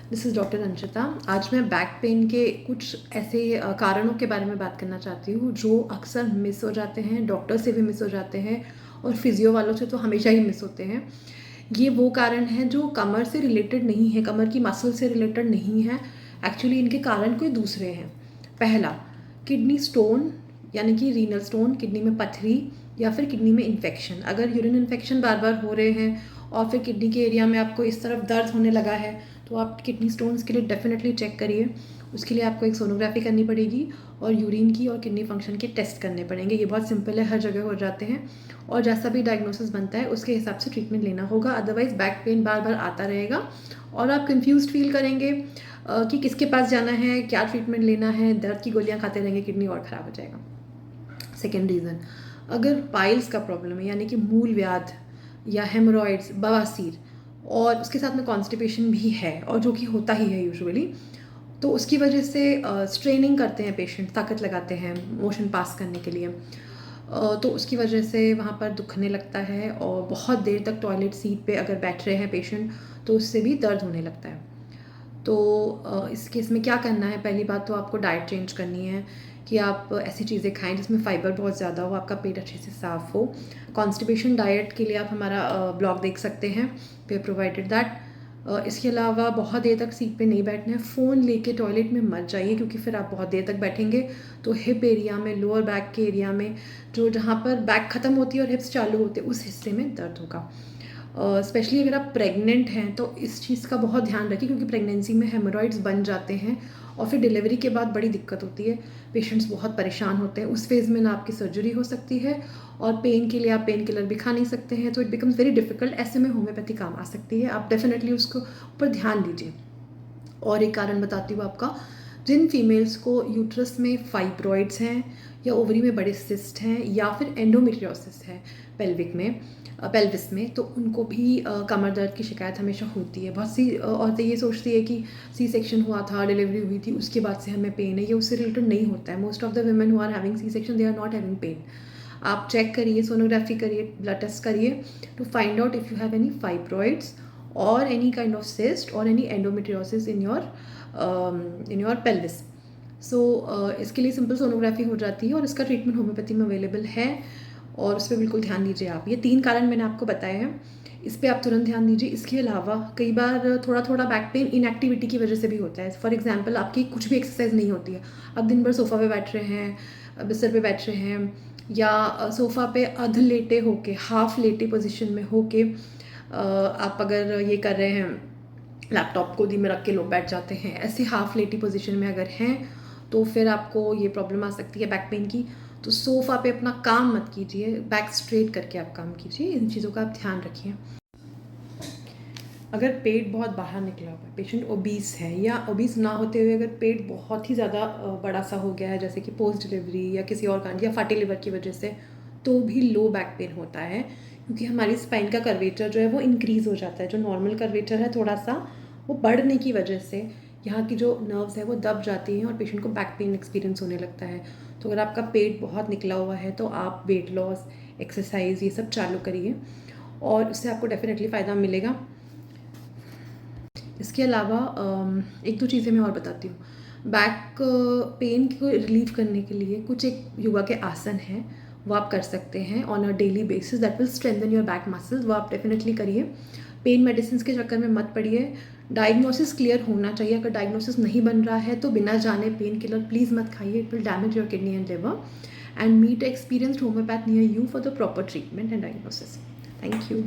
This is doctor Anshita. आज मैं back pain के कुछ ऐसे कारणों के बारे में बात करना चाहती हूँ जो अक्सर मिस हो जाते हैं, डॉक्टर से भी मिस हो जाते हैं और फिजियो वालों से तो हमेशा ही मिस होते हैं। ये वो कारण हैं जो कमर से रिलेटेड नहीं है, कमर की मसल से रिलेटेड नहीं है। एक्चुअली इनके कारण कोई दूसरे हैं। पहला, किडनी स्टोन यानी कि रीनल स्टोन, किडनी में पथरी या फिर किडनी में इन्फेक्शन। अगर यूरिन इन्फेक्शन बार बार हो रहे हैं और फिर किडनी के एरिया में आपको इस तरफ दर्द होने लगा है तो आप किडनी स्टोन्स के लिए डेफिनेटली चेक करिए। उसके लिए आपको एक सोनोग्राफी करनी पड़ेगी और यूरिन की और किडनी फंक्शन के टेस्ट करने पड़ेंगे। ये बहुत सिंपल है, हर जगह हो जाते हैं और जैसा भी डायग्नोसिस बनता है उसके हिसाब से ट्रीटमेंट लेना होगा। अदरवाइज बैक पेन बार बार आता रहेगा और आप कंफ्यूज फील करेंगे कि किसके पास जाना है, क्या ट्रीटमेंट लेना है, दर्द की गोलियाँ खाते रहेंगे, किडनी और ख़राब हो जाएगा। सेकेंड रीज़न, अगर पाइल्स का प्रॉब्लम है यानी कि मूल व्याध या हेमरॉइड्स, बवासीर और उसके साथ में कॉन्स्टिपेशन भी है और जो कि होता ही है यूजुअली, तो उसकी वजह से स्ट्रेनिंग करते हैं पेशेंट, ताकत लगाते हैं मोशन पास करने के लिए। तो उसकी वजह से वहाँ पर दुखने लगता है और बहुत देर तक टॉयलेट सीट पे अगर बैठ रहे हैं पेशेंट तो उससे भी दर्द होने लगता है। तो इस केस में क्या करना है, पहली बात तो आपको डाइट चेंज करनी है कि आप ऐसी चीज़ें खाएं जिसमें फ़ाइबर बहुत ज़्यादा हो, आपका पेट अच्छे से साफ़ हो। कॉन्स्टिपेशन डाइट के लिए आप हमारा ब्लॉग देख सकते हैं, वी प्रोवाइडेड दैट। इसके अलावा बहुत देर तक सीट पे नहीं बैठना है, फ़ोन लेके टॉयलेट में मत जाइए क्योंकि फिर आप बहुत देर तक बैठेंगे तो हिप एरिया में, लोअर बैक के एरिया में, जो जहाँ पर बैक ख़त्म होती है और हिप्स चालू होते हैं उस हिस्से में दर्द होगा। स्पेशली अगर आप प्रेग्नेंट हैं तो इस चीज़ का बहुत ध्यान रखिए क्योंकि प्रेगनेंसी में हेमरॉइड्स बन जाते हैं और फिर डिलीवरी के बाद बड़ी दिक्कत होती है, पेशेंट्स बहुत परेशान होते हैं। उस फेज़ में ना आपकी सर्जरी हो सकती है और पेन के लिए आप पेन किलर भी खा नहीं सकते हैं, तो इट बिकम्स वेरी डिफिकल्ट। ऐसे में होम्योपैथी काम आ सकती है, आप डेफिनेटली उसको ऊपर ध्यान दीजिए। और एक कारण बताती हूँ आपका, जिन फीमेल्स को यूट्रस में फाइब्रॉइड्स हैं या ओवरी में बड़े सिस्ट हैं या फिर एंडोमेट्रियोसिस है पेल्विक में, पेल्विस में, तो उनको भी कमर दर्द की शिकायत हमेशा होती है। बहुत सी औरतें ये सोचती है कि सी सेक्शन हुआ था, डिलीवरी हुई थी, उसके बाद से हमें पेन है। ये उससे रिलेटेड नहीं होता है। Most of the women who are having C section they are not having pain. आप चेक करिए, सोनोग्राफी करिए, ब्लड टेस्ट करिए to find out if you have any fibroids or any kind of cyst or any endometriosis in your pelvis. So इसके लिए simple sonography हो जाती है और इसका ट्रीटमेंट होम्योपैथी में अवेलेबल है और उस पर बिल्कुल ध्यान दीजिए आप। ये 3 कारण मैंने आपको बताए हैं, इस पर आप तुरंत ध्यान दीजिए। इसके अलावा कई बार थोड़ा थोड़ा बैक पेन इनएक्टिविटी की वजह से भी होता है। फॉर एग्जांपल, आपकी कुछ भी एक्सरसाइज नहीं होती है, आप दिन भर सोफ़ा पे बैठ रहे हैं, बिस्तर पे बैठ रहे हैं या सोफ़ा पे अध लेटे होके, हाफ लेटे पोजीशन में होके आप अगर ये कर रहे हैं, लैपटॉप गोदी में रख के लोग बैठ जाते हैं, ऐसे हाफ लेटी पोजीशन में अगर हैं तो फिर आपको ये प्रॉब्लम आ सकती है बैक पेन की। तो सोफ़ा पे अपना काम मत कीजिए, बैक स्ट्रेट करके आप काम कीजिए। इन चीज़ों का आप ध्यान रखिए। अगर पेट बहुत बाहर निकला हुआ है, पेशेंट ओबीस है या ओबीस ना होते हुए अगर पेट बहुत ही ज़्यादा बड़ा सा हो गया है, जैसे कि पोस्ट डिलीवरी या किसी और कारण या फैटी लिवर की वजह से, तो भी लो बैक पेन होता है क्योंकि हमारी स्पाइन का कर्वेचर जो है वो इंक्रीज़ हो जाता है। जो नॉर्मल कर्वेचर है थोड़ा सा, वो बढ़ने की वजह से यहाँ की जो नर्व्स है वो दब जाती हैं और पेशेंट को बैक पेन एक्सपीरियंस होने लगता है। तो अगर आपका पेट बहुत निकला हुआ है तो आप वेट लॉस, एक्सरसाइज ये सब चालू करिए और उससे आपको डेफिनेटली फ़ायदा मिलेगा। इसके अलावा एक दो चीज़ें मैं और बताती हूँ। बैक पेन को रिलीव करने के लिए कुछ एक योगा के आसन हैं, वो आप कर सकते हैं on a daily basis, that will strengthen your back muscles. वो आप डेफिनेटली करिए। पेन मेडिसिन के चक्कर में मत पड़िए। डायग्नोसिस क्लियर होना चाहिए। अगर डायग्नोसिस नहीं बन रहा है तो बिना जाने पेन किलर प्लीज़ मत खाइए, it will damage your kidney and liver. And meet experienced homeopath near you for the proper treatment and diagnosis. Thank you.